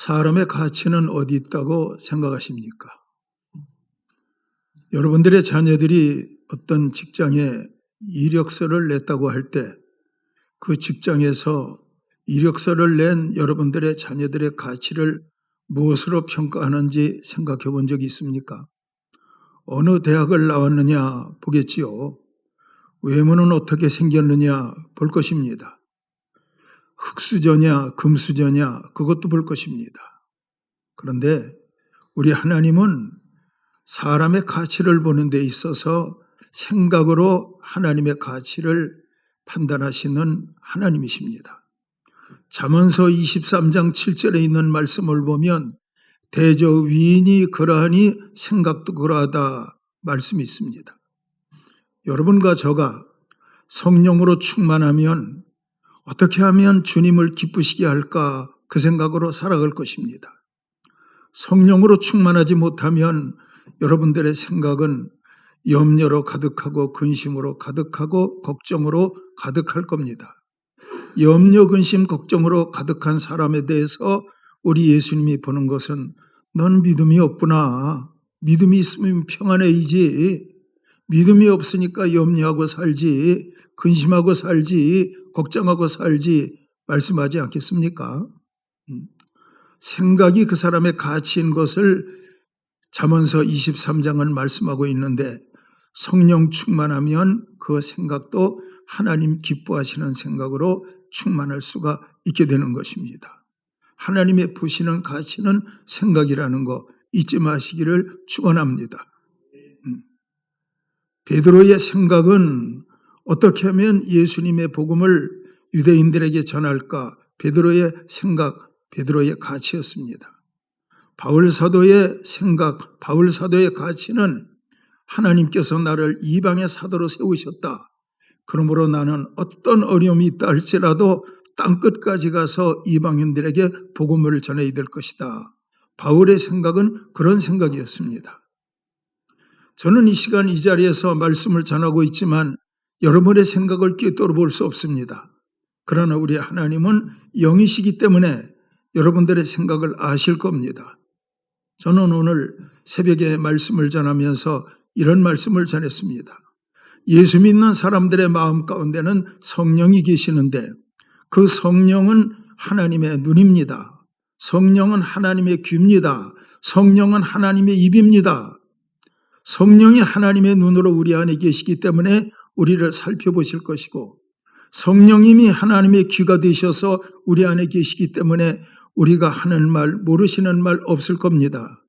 사람의 가치는 어디 있다고 생각하십니까? 여러분들의 자녀들이 어떤 직장에 이력서를 냈다고 할 때 그 직장에서 이력서를 낸 여러분들의 자녀들의 가치를 무엇으로 평가하는지 생각해 본 적이 있습니까? 어느 대학을 나왔느냐 보겠지요. 외모는 어떻게 생겼느냐 볼 것입니다. 흙수저냐 금수저냐 그것도 볼 것입니다. 그런데 우리 하나님은 사람의 가치를 보는 데 있어서 생각으로 하나님의 가치를 판단하시는 하나님이십니다. 잠언서 23장 7절에 있는 말씀을 보면 대저 위인이 그러하니 생각도 그러하다 말씀이 있습니다. 여러분과 저가 성령으로 충만하면 어떻게 하면 주님을 기쁘시게 할까 그 생각으로 살아갈 것입니다. 성령으로 충만하지 못하면 여러분들의 생각은 염려로 가득하고 근심으로 가득하고 걱정으로 가득할 겁니다. 염려, 근심, 걱정으로 가득한 사람에 대해서 우리 예수님이 보는 것은 넌 믿음이 없구나. 믿음이 있으면 평안해이지. 믿음이 없으니까 염려하고 살지, 근심하고 살지, 걱정하고 살지 말씀하지 않겠습니까? 생각이 그 사람의 가치인 것을 잠언서 23장은 말씀하고 있는데 성령 충만하면 그 생각도 하나님 기뻐하시는 생각으로 충만할 수가 있게 되는 것입니다. 하나님의 보시는 가치는 생각이라는 거 잊지 마시기를 축원합니다. 베드로의 생각은 어떻게 하면 예수님의 복음을 유대인들에게 전할까? 베드로의 생각, 베드로의 가치였습니다. 바울 사도의 생각, 바울 사도의 가치는 하나님께서 나를 이방의 사도로 세우셨다. 그러므로 나는 어떤 어려움이 있다 할지라도 땅끝까지 가서 이방인들에게 복음을 전해야 될 것이다. 바울의 생각은 그런 생각이었습니다. 저는 이 시간 이 자리에서 말씀을 전하고 있지만 여러분의 생각을 꿰뚫어 볼 수 없습니다. 그러나 우리 하나님은 영이시기 때문에 여러분들의 생각을 아실 겁니다. 저는 오늘 새벽에 말씀을 전하면서 이런 말씀을 전했습니다. 예수 믿는 사람들의 마음 가운데는 성령이 계시는데 그 성령은 하나님의 눈입니다. 성령은 하나님의 귀입니다. 성령은 하나님의 입입니다. 성령이 하나님의 눈으로 우리 안에 계시기 때문에 우리를 살펴보실 것이고 성령님이 하나님의 귀가 되셔서 우리 안에 계시기 때문에 우리가 하는 말, 모르시는 말 없을 겁니다.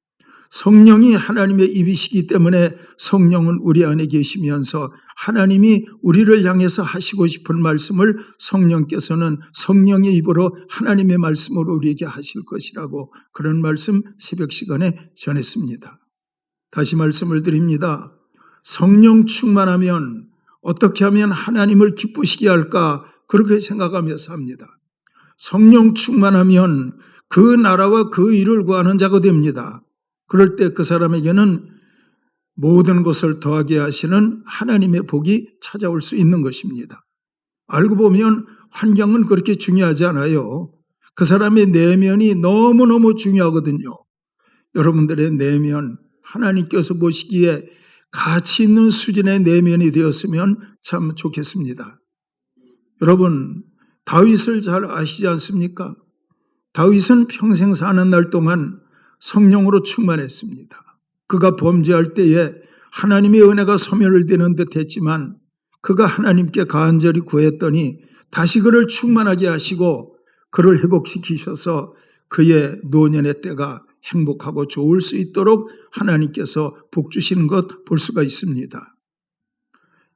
성령이 하나님의 입이시기 때문에 성령은 우리 안에 계시면서 하나님이 우리를 향해서 하시고 싶은 말씀을 성령께서는 성령의 입으로 하나님의 말씀으로 우리에게 하실 것이라고 그런 말씀 새벽 시간에 전했습니다. 다시 말씀을 드립니다. 성령 충만하면 어떻게 하면 하나님을 기쁘시게 할까 그렇게 생각하며 삽니다. 성령 충만하면 그 나라와 그 일을 구하는 자가 됩니다. 그럴 때 그 사람에게는 모든 것을 더하게 하시는 하나님의 복이 찾아올 수 있는 것입니다. 알고 보면 환경은 그렇게 중요하지 않아요. 그 사람의 내면이 너무너무 중요하거든요. 여러분들의 내면, 하나님께서 보시기에 가치 있는 수준의 내면이 되었으면 참 좋겠습니다. 여러분, 다윗을 잘 아시지 않습니까? 다윗은 평생 사는 날 동안 성령으로 충만했습니다. 그가 범죄할 때에 하나님의 은혜가 소멸되는 듯 했지만 그가 하나님께 간절히 구했더니 다시 그를 충만하게 하시고 그를 회복시키셔서 그의 노년의 때가 행복하고 좋을 수 있도록 하나님께서 복 주시는 것 볼 수가 있습니다.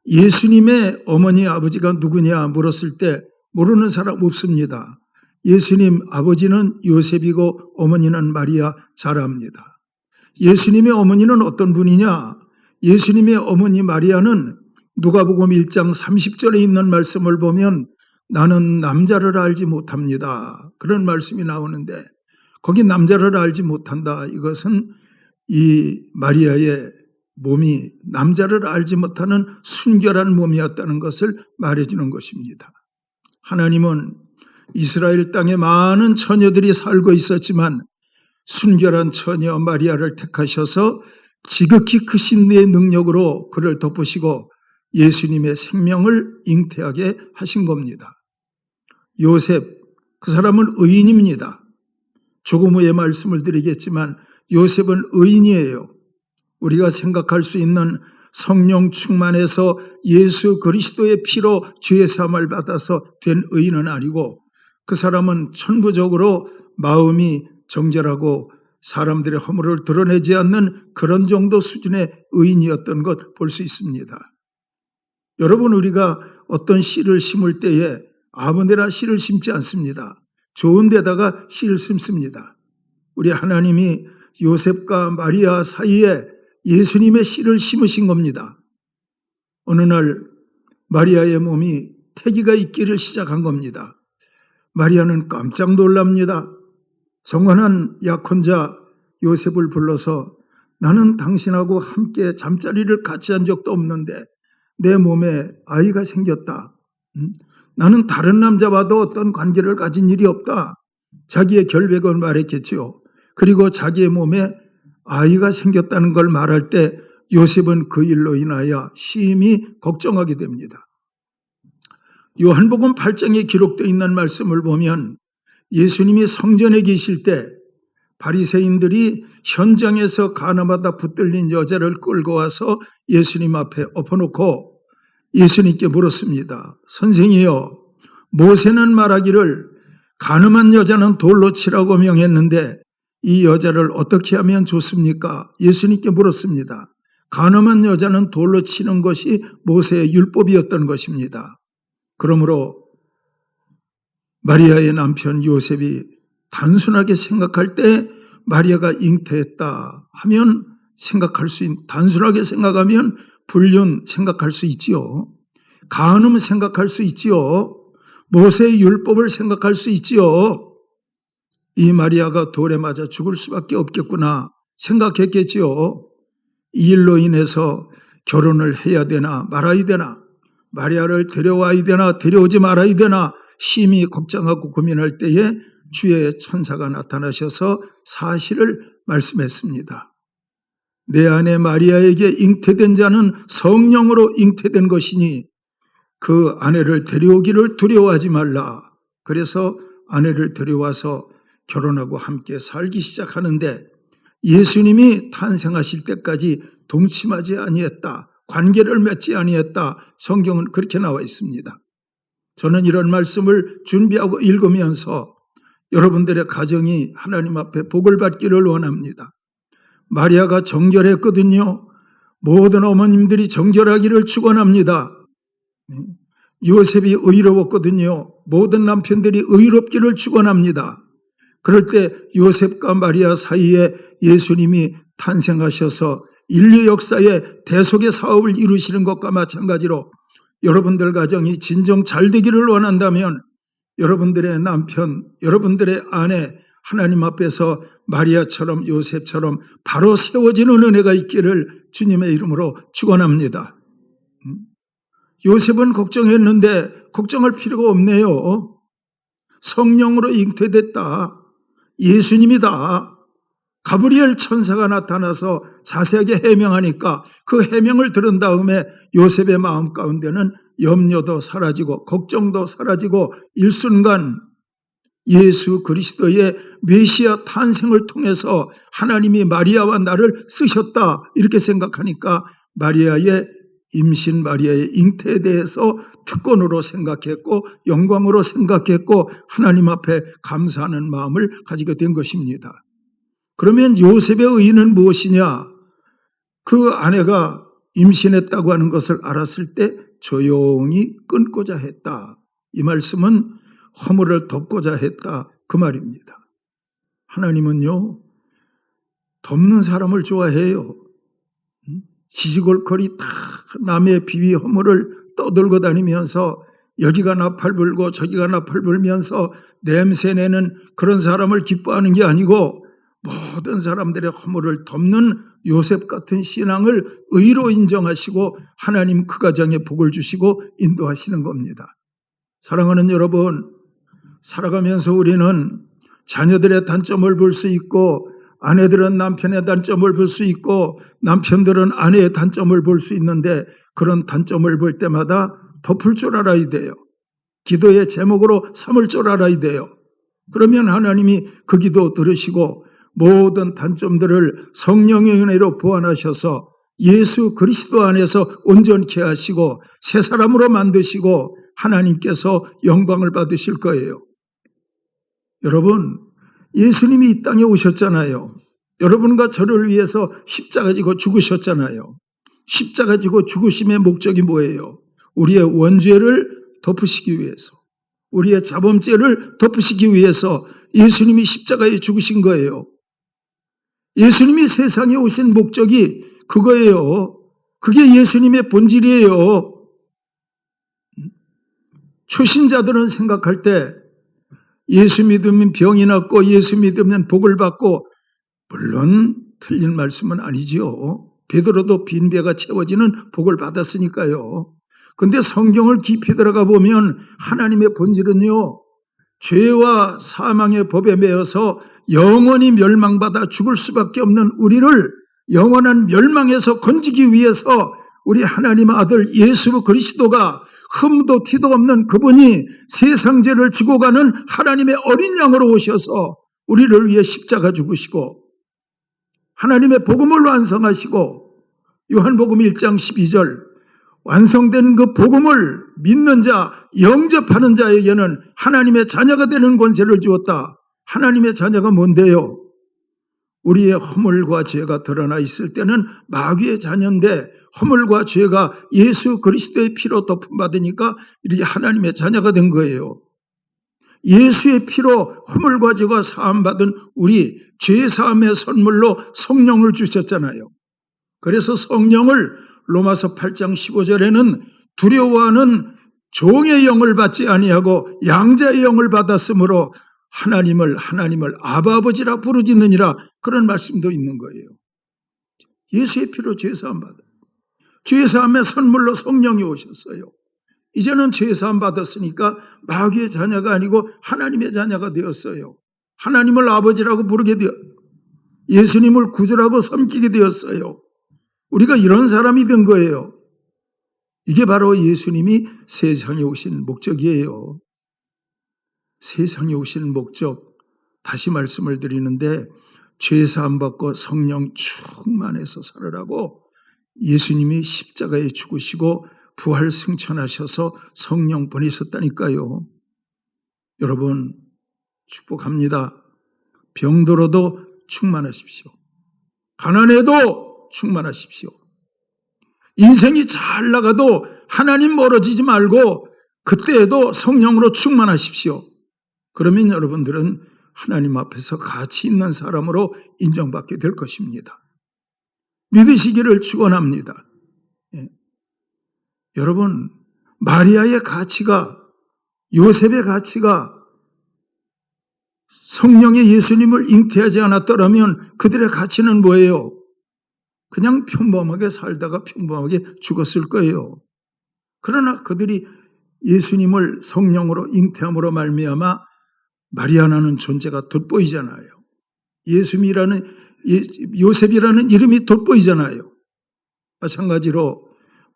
예수님의 어머니 아버지가 누구냐 물었을 때 모르는 사람 없습니다. 예수님 아버지는 요셉이고 어머니는 마리아 잘 압니다. 예수님의 어머니는 어떤 분이냐? 예수님의 어머니 마리아는 누가복음 1장 30절에 있는 말씀을 보면 나는 남자를 알지 못합니다. 그런 말씀이 나오는데 거기 남자를 알지 못한다. 이것은 이 마리아의 몸이 남자를 알지 못하는 순결한 몸이었다는 것을 말해주는 것입니다. 하나님은 이스라엘 땅에 많은 처녀들이 살고 있었지만 순결한 처녀 마리아를 택하셔서 지극히 크신 내 능력으로 그를 덮으시고 예수님의 생명을 잉태하게 하신 겁니다. 요셉, 그 사람은 의인입니다. 조금 후에 말씀을 드리겠지만 요셉은 의인이에요. 우리가 생각할 수 있는 성령 충만해서 예수 그리스도의 피로 죄 사함을 받아서 된 의인은 아니고 그 사람은 천부적으로 마음이 정결하고 사람들의 허물을 드러내지 않는 그런 정도 수준의 의인이었던 것 볼 수 있습니다. 여러분, 우리가 어떤 씨를 심을 때에 아무데나 씨를 심지 않습니다. 좋은 데다가 씨를 심습니다. 우리 하나님이 요셉과 마리아 사이에 예수님의 씨를 심으신 겁니다. 어느 날 마리아의 몸이 태기가 있기를 시작한 겁니다. 마리아는 깜짝 놀랍니다. 정언한 약혼자 요셉을 불러서 나는 당신하고 함께 잠자리를 같이 한 적도 없는데 내 몸에 아이가 생겼다. 나는 다른 남자와도 어떤 관계를 가진 일이 없다. 자기의 결백을 말했겠지요. 그리고 자기의 몸에 아이가 생겼다는 걸 말할 때 요셉은 그 일로 인하여 심히 걱정하게 됩니다. 요한복음 8장에 기록되어 있는 말씀을 보면 예수님이 성전에 계실 때 바리새인들이 현장에서 가나마다 붙들린 여자를 끌고 와서 예수님 앞에 엎어놓고 예수님께 물었습니다. 선생이여, 모세는 말하기를 가늠한 여자는 돌로 치라고 명했는데 이 여자를 어떻게 하면 좋습니까? 예수님께 물었습니다. 가늠한 여자는 돌로 치는 것이 모세의 율법이었던 것입니다. 그러므로 마리아의 남편 요셉이 단순하게 생각할 때 마리아가 잉태했다 하면 단순하게 생각하면 불륜 생각할 수 있지요. 간음 생각할 수 있지요. 모세의 율법을 생각할 수 있지요. 이 마리아가 돌에 맞아 죽을 수밖에 없겠구나 생각했겠지요. 이 일로 인해서 결혼을 해야 되나 말아야 되나, 마리아를 데려와야 되나 데려오지 말아야 되나 심히 걱정하고 고민할 때에 주의 천사가 나타나셔서 사실을 말씀했습니다. 내 아내 마리아에게 잉태된 자는 성령으로 잉태된 것이니 그 아내를 데려오기를 두려워하지 말라. 그래서 아내를 데려와서 결혼하고 함께 살기 시작하는데 예수님이 탄생하실 때까지 동침하지 아니했다. 관계를 맺지 아니했다. 성경은 그렇게 나와 있습니다. 저는 이런 말씀을 준비하고 읽으면서 여러분들의 가정이 하나님 앞에 복을 받기를 원합니다. 마리아가 정결했거든요. 모든 어머님들이 정결하기를 축원합니다. 요셉이 의로웠거든요. 모든 남편들이 의롭기를 축원합니다. 그럴 때 요셉과 마리아 사이에 예수님이 탄생하셔서 인류 역사의 대속의 사업을 이루시는 것과 마찬가지로 여러분들 가정이 진정 잘 되기를 원한다면 여러분들의 남편, 여러분들의 아내 하나님 앞에서 마리아처럼 요셉처럼 바로 세워지는 은혜가 있기를 주님의 이름으로 축원합니다. 요셉은 걱정했는데 걱정할 필요가 없네요. 성령으로 잉태됐다. 예수님이다. 가브리엘 천사가 나타나서 자세하게 해명하니까 그 해명을 들은 다음에 요셉의 마음 가운데는 염려도 사라지고 걱정도 사라지고 일순간 예수 그리스도의 메시아 탄생을 통해서 하나님이 마리아와 나를 쓰셨다 이렇게 생각하니까 마리아의 임신, 마리아의 잉태에 대해서 특권으로 생각했고 영광으로 생각했고 하나님 앞에 감사하는 마음을 가지게 된 것입니다. 그러면 요셉의 의의는 무엇이냐? 그 아내가 임신했다고 하는 것을 알았을 때 조용히 끊고자 했다. 이 말씀은 허물을 덮고자 했다. 그 말입니다. 하나님은요, 덮는 사람을 좋아해요. 지지골거리 다 남의 비위 허물을 떠들고 다니면서 여기가 나팔 불고 저기가 나팔 불면서 냄새내는 그런 사람을 기뻐하는 게 아니고 모든 사람들의 허물을 덮는 요셉 같은 신앙을 의로 인정하시고 하나님 그 가정에 복을 주시고 인도하시는 겁니다. 사랑하는 여러분, 살아가면서 우리는 자녀들의 단점을 볼 수 있고 아내들은 남편의 단점을 볼 수 있고 남편들은 아내의 단점을 볼 수 있는데 그런 단점을 볼 때마다 덮을 줄 알아야 돼요. 기도의 제목으로 삼을 줄 알아야 돼요. 그러면 하나님이 그 기도 들으시고 모든 단점들을 성령의 은혜로 보완하셔서 예수 그리스도 안에서 온전케 하시고 새 사람으로 만드시고 하나님께서 영광을 받으실 거예요. 여러분, 예수님이 이 땅에 오셨잖아요. 여러분과 저를 위해서 십자가 지고 죽으셨잖아요. 십자가 지고 죽으심의 목적이 뭐예요? 우리의 원죄를 덮으시기 위해서, 우리의 자범죄를 덮으시기 위해서 예수님이 십자가에 죽으신 거예요. 예수님이 세상에 오신 목적이 그거예요. 그게 예수님의 본질이에요. 초신자들은 생각할 때 예수 믿으면 병이 낫고 예수 믿으면 복을 받고, 물론 틀린 말씀은 아니지요. 베드로도 빈배가 채워지는 복을 받았으니까요. 그런데 성경을 깊이 들어가 보면 하나님의 본질은요, 죄와 사망의 법에 매여서 영원히 멸망받아 죽을 수밖에 없는 우리를 영원한 멸망에서 건지기 위해서 우리 하나님의 아들 예수 그리스도가 흠도 티도 없는 그분이 세상 죄를 지고 가는 하나님의 어린 양으로 오셔서 우리를 위해 십자가 죽으시고 하나님의 복음을 완성하시고 요한복음 1장 12절 완성된 그 복음을 믿는 자, 영접하는 자에게는 하나님의 자녀가 되는 권세를 주었다. 하나님의 자녀가 뭔데요? 우리의 허물과 죄가 드러나 있을 때는 마귀의 자녀인데 허물과 죄가 예수 그리스도의 피로 덮음받으니까 이렇게 하나님의 자녀가 된 거예요. 예수의 피로 허물과 죄가 사함받은 우리 죄사함의 선물로 성령을 주셨잖아요. 그래서 성령을 로마서 8장 15절에는 두려워하는 종의 영을 받지 아니하고 양자의 영을 받았으므로 하나님을 아바 아버지라 부르짖느니라, 그런 말씀도 있는 거예요. 예수의 피로 죄사함 받아. 죄사함의 선물로 성령이 오셨어요. 이제는 죄사함 받았으니까 마귀의 자녀가 아니고 하나님의 자녀가 되었어요. 하나님을 아버지라고 부르게 되었, 예수님을 구주라고 섬기게 되었어요. 우리가 이런 사람이 된 거예요. 이게 바로 예수님이 세상에 오신 목적이에요. 세상에 오신 목적, 다시 말씀을 드리는데 죄사함 받고 성령 충만해서 살으라고 예수님이 십자가에 죽으시고 부활 승천하셔서 성령 보내셨다니까요. 여러분 축복합니다. 병들어도 충만하십시오. 가난해도 충만하십시오. 인생이 잘 나가도 하나님 멀어지지 말고 그때에도 성령으로 충만하십시오. 그러면 여러분들은 하나님 앞에서 가치 있는 사람으로 인정받게 될 것입니다. 믿으시기를 축원합니다. 여러분, 마리아의 가치가, 요셉의 가치가 성령의 예수님을 잉태하지 않았더라면 그들의 가치는 뭐예요? 그냥 평범하게 살다가 평범하게 죽었을 거예요. 그러나 그들이 예수님을 성령으로 잉태함으로 말미암아 마리아라는 존재가 돋보이잖아요. 요셉이라는 이름이 돋보이잖아요. 마찬가지로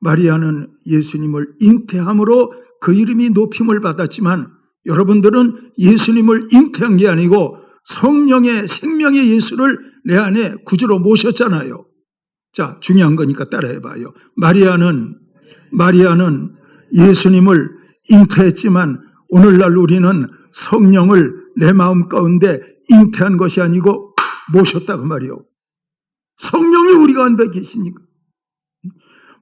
마리아는 예수님을 잉태함으로 그 이름이 높임을 받았지만 여러분들은 예수님을 잉태한 게 아니고 성령의 생명의 예수를 내 안에 구주로 모셨잖아요. 자, 중요한 거니까 따라해봐요. 마리아는 예수님을 잉태했지만 오늘날 우리는 성령을 내 마음 가운데 잉태한 것이 아니고 모셨다 그 말이요. 성령이 우리 가운데 계시니까.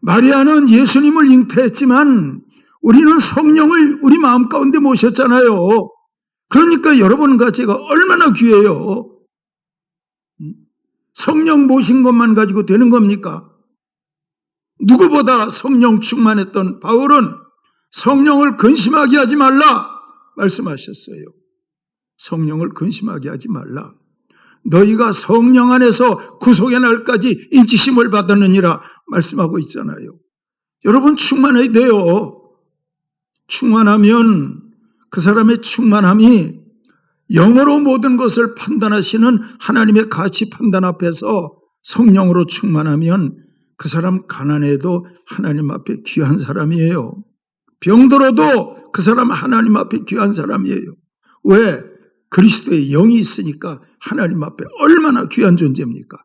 마리아는 예수님을 잉태했지만 우리는 성령을 우리 마음 가운데 모셨잖아요. 그러니까 여러분과 제가 얼마나 귀해요. 성령 모신 것만 가지고 되는 겁니까? 누구보다 성령 충만했던 바울은 성령을 근심하게 하지 말라 말씀하셨어요. 성령을 근심하게 하지 말라. 너희가 성령 안에서 구속의 날까지 인치심을 받았느니라 말씀하고 있잖아요. 여러분 충만해야 돼요. 충만하면 그 사람의 충만함이 영어로 모든 것을 판단하시는 하나님의 가치 판단 앞에서 성령으로 충만하면 그 사람 가난해도 하나님 앞에 귀한 사람이에요. 병들어도 그 사람 하나님 앞에 귀한 사람이에요. 왜? 그리스도의 영이 있으니까 하나님 앞에 얼마나 귀한 존재입니까?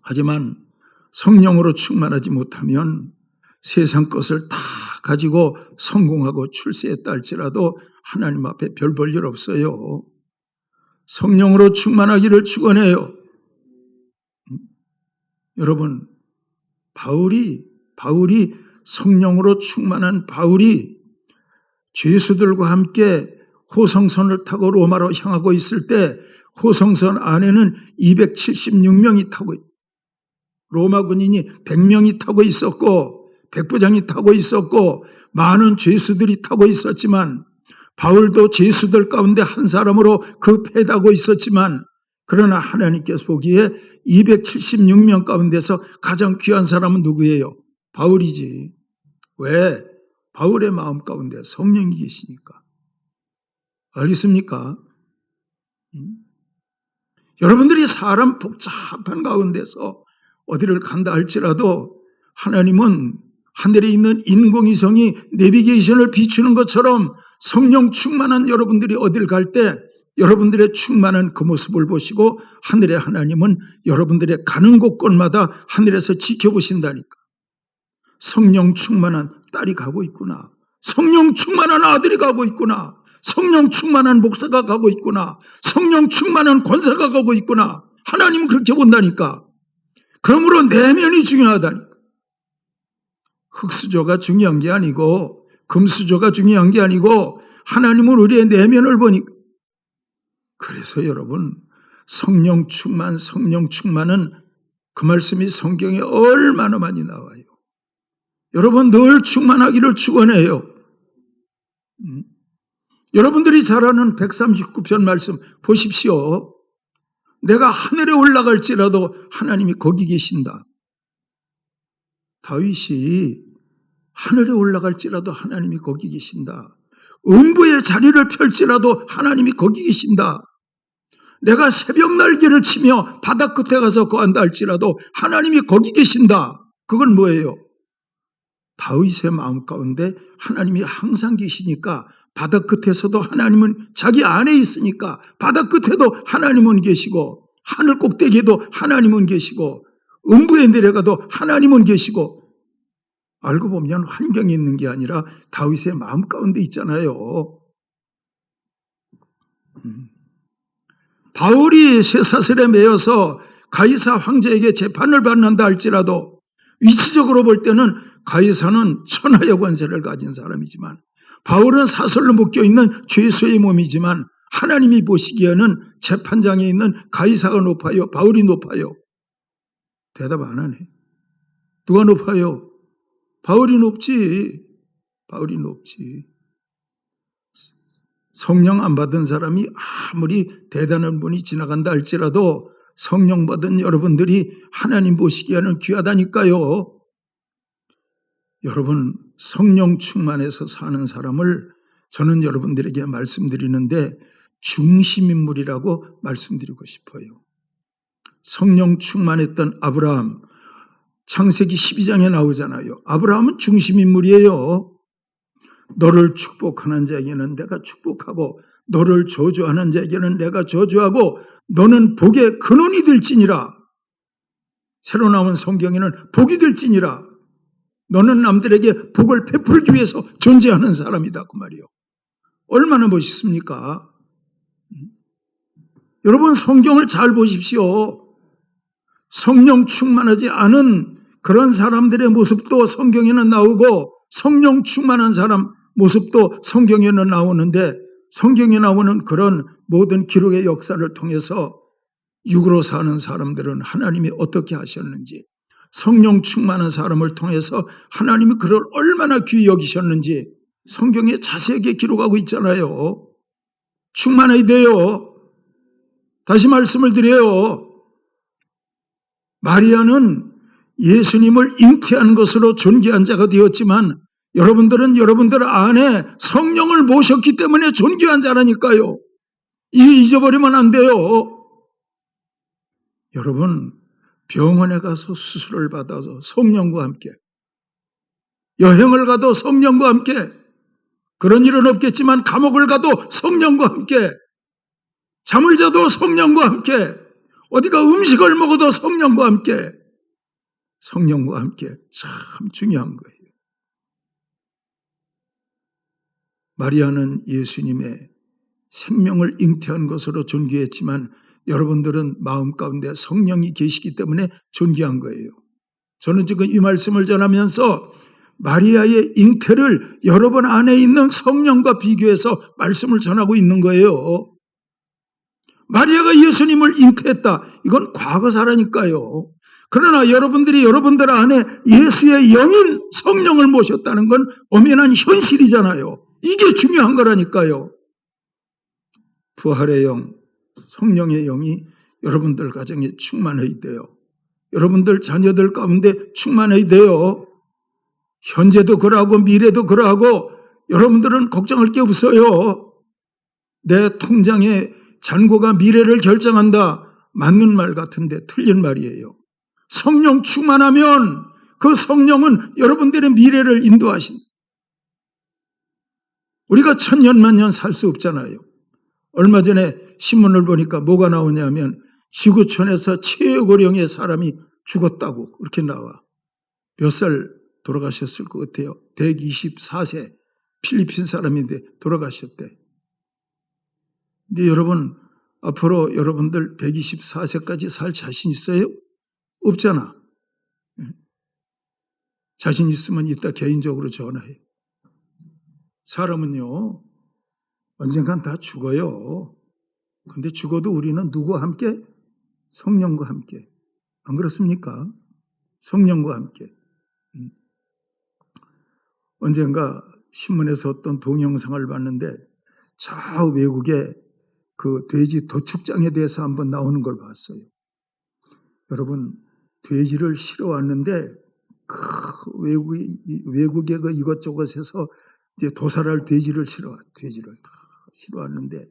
하지만 성령으로 충만하지 못하면 세상 것을 다 가지고 성공하고 출세했다 할지라도 하나님 앞에 별 볼 일 없어요. 성령으로 충만하기를 축원해요. 여러분, 바울이 성령으로 충만한 바울이 죄수들과 함께 호성선을 타고 로마로 향하고 있을 때 호성선 안에는 276명이 타고 로마 군인이 100명이 타고 있었고 백부장이 타고 있었고 많은 죄수들이 타고 있었지만 바울도 죄수들 가운데 한 사람으로 그 패다고 있었지만 그러나 하나님께서 보기에 276명 가운데서 가장 귀한 사람은 누구예요? 바울이지. 왜? 바울의 마음 가운데 성령이 계시니까. 알겠습니까? 여러분들이 사람 복잡한 가운데서 어디를 간다 할지라도 하나님은 하늘에 있는 인공위성이 내비게이션을 비추는 것처럼 성령 충만한 여러분들이 어디를 갈 때 여러분들의 충만한 그 모습을 보시고 하늘의 하나님은 여러분들의 가는 곳곳마다 하늘에서 지켜보신다니까. 성령 충만한 딸이 가고 있구나. 성령 충만한 아들이 가고 있구나. 성령 충만한 목사가 가고 있구나. 성령 충만한 권사가 가고 있구나. 하나님은 그렇게 본다니까. 그러므로 내면이 중요하다니까. 흙수저가 중요한 게 아니고 금수저가 중요한 게 아니고 하나님은 우리의 내면을 보니까. 그래서 여러분 성령 충만은 그 말씀이 성경에 얼마나 많이 나와요. 여러분 늘 충만하기를 축원해요. 여러분들이 잘 아는 139편 말씀 보십시오. 내가 하늘에 올라갈지라도 하나님이 거기 계신다. 다윗이 하늘에 올라갈지라도 하나님이 거기 계신다. 음부의 자리를 펼지라도 하나님이 거기 계신다. 내가 새벽 날개를 치며 바다 끝에 가서 거한다 할지라도 하나님이 거기 계신다. 그건 뭐예요? 다윗의 마음 가운데 하나님이 항상 계시니까 바다 끝에서도 하나님은 자기 안에 있으니까 바다 끝에도 하나님은 계시고 하늘 꼭대기에도 하나님은 계시고 음부에 내려가도 하나님은 계시고 알고 보면 환경에 있는 게 아니라 다윗의 마음 가운데 있잖아요. 바울이 쇠사슬에 매여서 가이사 황제에게 재판을 받는다 할지라도 위치적으로 볼 때는 가이사는 천하의 권세를 가진 사람이지만 바울은 사슬로 묶여있는 죄수의 몸이지만 하나님이 보시기에는 재판장에 있는 가이사가 높아요? 바울이 높아요? 대답 안 하네. 누가 높아요? 바울이 높지. 바울이 높지. 성령 안 받은 사람이 아무리 대단한 분이 지나간다 할지라도 성령 받은 여러분들이 하나님 보시기에는 귀하다니까요. 여러분 성령 충만해서 사는 사람을 저는 여러분들에게 말씀드리는데 중심인물이라고 말씀드리고 싶어요. 성령 충만했던 아브라함, 창세기 12장에 나오잖아요. 아브라함은 중심인물이에요. 너를 축복하는 자에게는 내가 축복하고 너를 저주하는 자에게는 내가 저주하고 너는 복의 근원이 될지니라. 새로 나온 성경에는 복이 될지니라. 너는 남들에게 복을 베풀기 위해서 존재하는 사람이다 그 말이요. 얼마나 멋있습니까? 여러분 성경을 잘 보십시오. 성령 충만하지 않은 그런 사람들의 모습도 성경에는 나오고 성령 충만한 사람 모습도 성경에는 나오는데 성경에 나오는 그런 모든 기록의 역사를 통해서 육으로 사는 사람들은 하나님이 어떻게 하셨는지 성령 충만한 사람을 통해서 하나님이 그를 얼마나 귀히 여기셨는지 성경에 자세하게 기록하고 있잖아요. 충만해야 돼요. 다시 말씀을 드려요. 마리아는 예수님을 잉태한 것으로 존귀한 자가 되었지만 여러분들은 여러분들 안에 성령을 모셨기 때문에 존귀한 자라니까요. 이 잊어버리면 안 돼요. 여러분, 병원에 가서 수술을 받아서 성령과 함께, 여행을 가도 성령과 함께, 그런 일은 없겠지만 감옥을 가도 성령과 함께, 잠을 자도 성령과 함께, 어디가 음식을 먹어도 성령과 함께, 성령과 함께. 참 중요한 거예요. 마리아는 예수님의 생명을 잉태한 것으로 존귀했지만 여러분들은 마음 가운데 성령이 계시기 때문에 존귀한 거예요. 저는 지금 이 말씀을 전하면서 마리아의 잉태를 여러분 안에 있는 성령과 비교해서 말씀을 전하고 있는 거예요. 마리아가 예수님을 잉태했다. 이건 과거사라니까요. 그러나 여러분들이 여러분들 안에 예수의 영인 성령을 모셨다는 건 엄연한 현실이잖아요. 이게 중요한 거라니까요. 부활의 영, 성령의 영이 여러분들 가정에 충만해야 돼요. 여러분들 자녀들 가운데 충만해야 돼요. 현재도 그러하고 미래도 그러하고 여러분들은 걱정할 게 없어요. 내 통장의 잔고가 미래를 결정한다. 맞는 말 같은데 틀린 말이에요. 성령 충만하면 그 성령은 여러분들의 미래를 인도하신다. 우리가 천년만년 살 수 없잖아요. 얼마 전에 신문을 보니까 뭐가 나오냐면 지구촌에서 최고령의 사람이 죽었다고 그렇게 나와. 몇 살 돌아가셨을 것 같아요. 124세 필리핀 사람인데 돌아가셨대. 근데 여러분 앞으로 여러분들 124세까지 살 자신 있어요? 없잖아. 자신 있으면 이따 개인적으로 전화해. 사람은요 언젠간 다 죽어요. 근데 죽어도 우리는 누구와 함께? 성령과 함께. 안 그렇습니까? 성령과 함께. 언젠가 신문에서 어떤 동영상을 봤는데 저 외국에 그 돼지 도축장에 대해서 한번 나오는 걸 봤어요. 여러분 돼지를 실어 왔는데 그 외국의 그 이것저것에서 이제 도살할 돼지를 실어 왔는데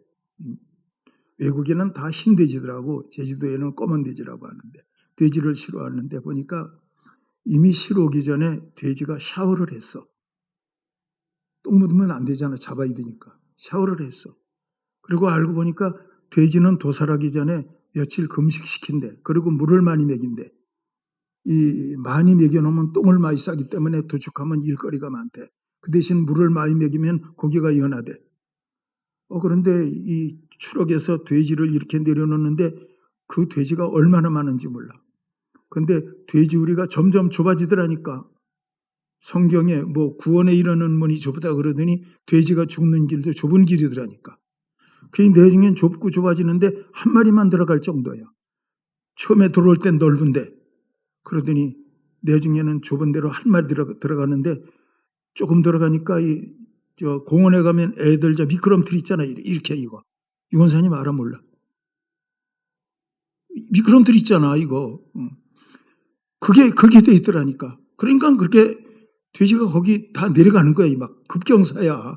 외국에는 다 흰 돼지더라고. 제주도에는 검은 돼지라고 하는데 돼지를 실어 왔는데 보니까 이미 실어 오기 전에 돼지가 샤워를 했어. 똥 묻으면 안 되잖아. 잡아야 되니까. 샤워를 했어. 그리고 알고 보니까 돼지는 도살하기 전에 며칠 금식시킨대. 그리고 물을 많이 먹인대. 이 많이 먹여놓으면 똥을 많이 싸기 때문에 도축하면 일거리가 많대. 그 대신 물을 많이 먹이면 고기가 연하대. 그런데 이 추럭에서 돼지를 이렇게 내려놓는데 그 돼지가 얼마나 많은지 몰라. 근데 돼지 우리가 점점 좁아지더라니까. 성경에 뭐 구원에 이르는 문이 좁다 그러더니 돼지가 죽는 길도 좁은 길이더라니까. 그게 내중엔 좁고 좁아지는데 한 마리만 들어갈 정도야. 처음에 들어올 땐 넓은데 그러더니 내중에는 좁은 데로 한 마리 들어가는데 조금 들어가니까 저 공원에 가면 애들 저 미끄럼틀 있잖아요. 이렇게 이거. 유건사님 알아 몰라? 미끄럼틀 있잖아 이거. 그게 돼 있더라니까. 그러니까 그렇게 돼지가 거기 다 내려가는 거야. 막 급경사야.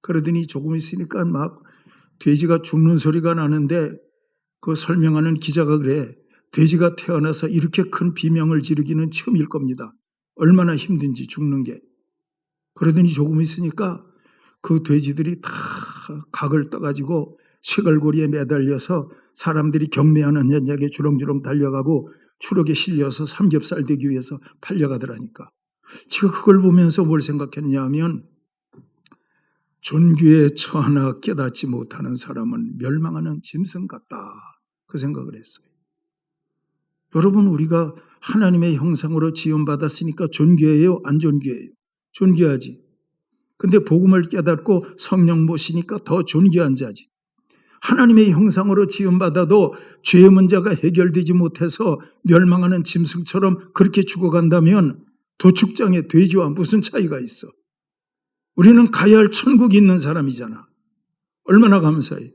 그러더니 조금 있으니까 막 돼지가 죽는 소리가 나는데 그 설명하는 기자가 그래. 돼지가 태어나서 이렇게 큰 비명을 지르기는 처음일 겁니다. 얼마나 힘든지 죽는 게. 그러더니 조금 있으니까 그 돼지들이 다 각을 떠가지고 쇠갈고리에 매달려서 사람들이 경매하는 현장에 주렁주렁 달려가고 추럭에 실려서 삼겹살 되기 위해서 팔려가더라니까. 제가 그걸 보면서 뭘 생각했냐 하면 존귀의 처 하나 깨닫지 못하는 사람은 멸망하는 짐승 같다. 그 생각을 했어요. 여러분 우리가 하나님의 형상으로 지음받았으니까 존귀해요? 안 존귀해요? 존귀하지. 근데 복음을 깨닫고 성령 모시니까 더 존귀한 자지. 하나님의 형상으로 지음받아도 죄의 문제가 해결되지 못해서 멸망하는 짐승처럼 그렇게 죽어간다면 도축장의 돼지와 무슨 차이가 있어? 우리는 가야 할 천국이 있는 사람이잖아. 얼마나 감사해.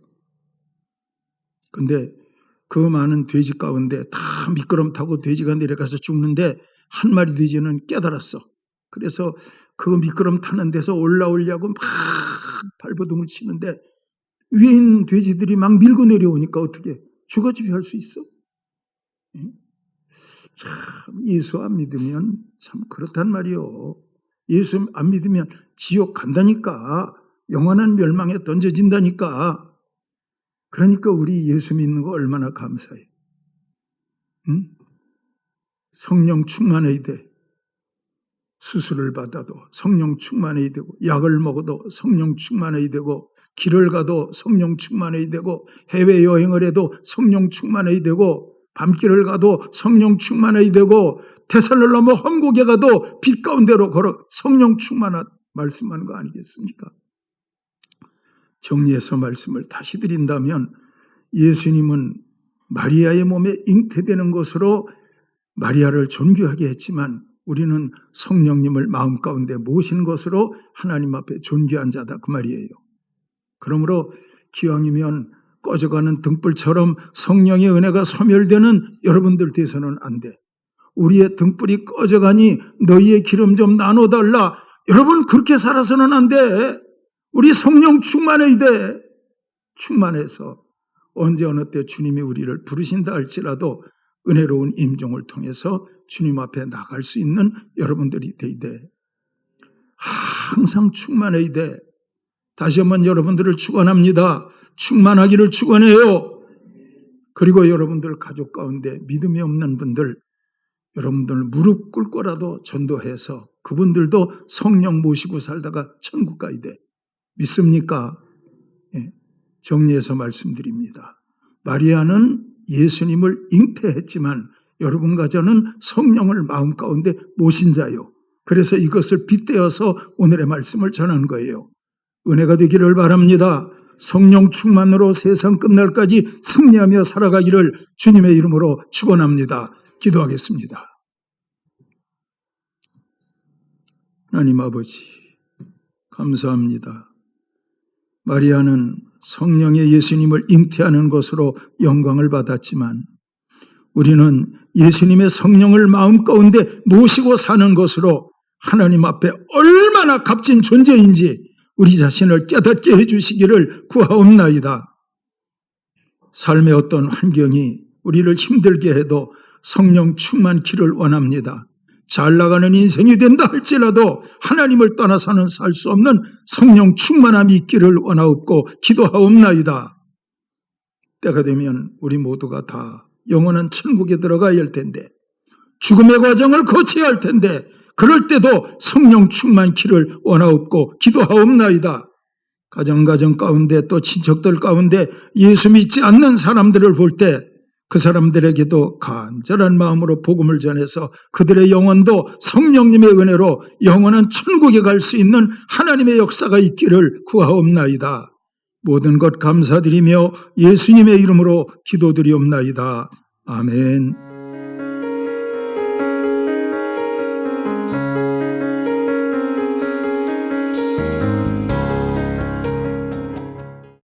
근데 그 많은 돼지 가운데 다 미끄럼 타고 돼지가 내려가서 죽는데 한 마리 돼지는 깨달았어. 그래서 그 미끄럼 타는 데서 올라오려고 막 발버둥을 치는데 위에 있는 돼지들이 막 밀고 내려오니까 어떻게 죽어지게 할 수 있어? 참 예수 안 믿으면 참 그렇단 말이요. 예수 안 믿으면 지옥 간다니까. 영원한 멸망에 던져진다니까. 그러니까 우리 예수 믿는 거 얼마나 감사해. 응? 성령 충만해야 돼. 수술을 받아도 성령 충만해야 되고, 약을 먹어도 성령 충만해야 되고, 길을 가도 성령 충만해야 되고, 해외여행을 해도 성령 충만해야 되고, 밤길을 가도 성령 충만해야 되고, 태산을 넘어 험곡에 가도 빛 가운데로 걸어 성령 충만한 말씀하는 거 아니겠습니까? 정리해서 말씀을 다시 드린다면 예수님은 마리아의 몸에 잉태되는 것으로 마리아를 존귀하게 했지만 우리는 성령님을 마음 가운데 모신 것으로 하나님 앞에 존귀한 자다 그 말이에요. 그러므로 기왕이면 꺼져가는 등불처럼 성령의 은혜가 소멸되는 여러분들 돼서는 안 돼. 우리의 등불이 꺼져가니 너희의 기름 좀 나눠달라. 여러분 그렇게 살아서는 안 돼. 우리 성령 충만해야 돼. 충만해서 언제 어느 때 주님이 우리를 부르신다 할지라도 은혜로운 임종을 통해서 주님 앞에 나갈 수 있는 여러분들이 돼야 돼. 항상 충만해야 돼. 다시 한번 여러분들을 축원합니다. 충만하기를 축원해요. 그리고 여러분들 가족 가운데 믿음이 없는 분들, 여러분들 무릎 꿇고라도 전도해서 그분들도 성령 모시고 살다가 천국 가야 돼. 믿습니까? 예, 정리해서 말씀드립니다. 마리아는 예수님을 잉태했지만 여러분과 저는 성령을 마음 가운데 모신 자요. 그래서 이것을 빗대어서 오늘의 말씀을 전한 거예요. 은혜가 되기를 바랍니다. 성령 충만으로 세상 끝날까지 승리하며 살아가기를 주님의 이름으로 축원합니다. 기도하겠습니다. 하나님 아버지 감사합니다. 마리아는 성령의 예수님을 잉태하는 것으로 영광을 받았지만 우리는 예수님의 성령을 마음 가운데 모시고 사는 것으로 하나님 앞에 얼마나 값진 존재인지 우리 자신을 깨닫게 해주시기를 구하옵나이다. 삶의 어떤 환경이 우리를 힘들게 해도 성령 충만키를 원합니다. 잘 나가는 인생이 된다 할지라도 하나님을 떠나서는 살 수 없는 성령 충만함이 있기를 원하옵고 기도하옵나이다. 때가 되면 우리 모두가 다 영원한 천국에 들어가야 할 텐데 죽음의 과정을 거쳐야 할 텐데 그럴 때도 성령 충만키를 원하옵고 기도하옵나이다. 가정 가운데 또 친척들 가운데 예수 믿지 않는 사람들을 볼 때 그 사람들에게도 간절한 마음으로 복음을 전해서 그들의 영혼도 성령님의 은혜로 영원한 천국에 갈 수 있는 하나님의 역사가 있기를 구하옵나이다. 모든 것 감사드리며 예수님의 이름으로 기도드리옵나이다. 아멘.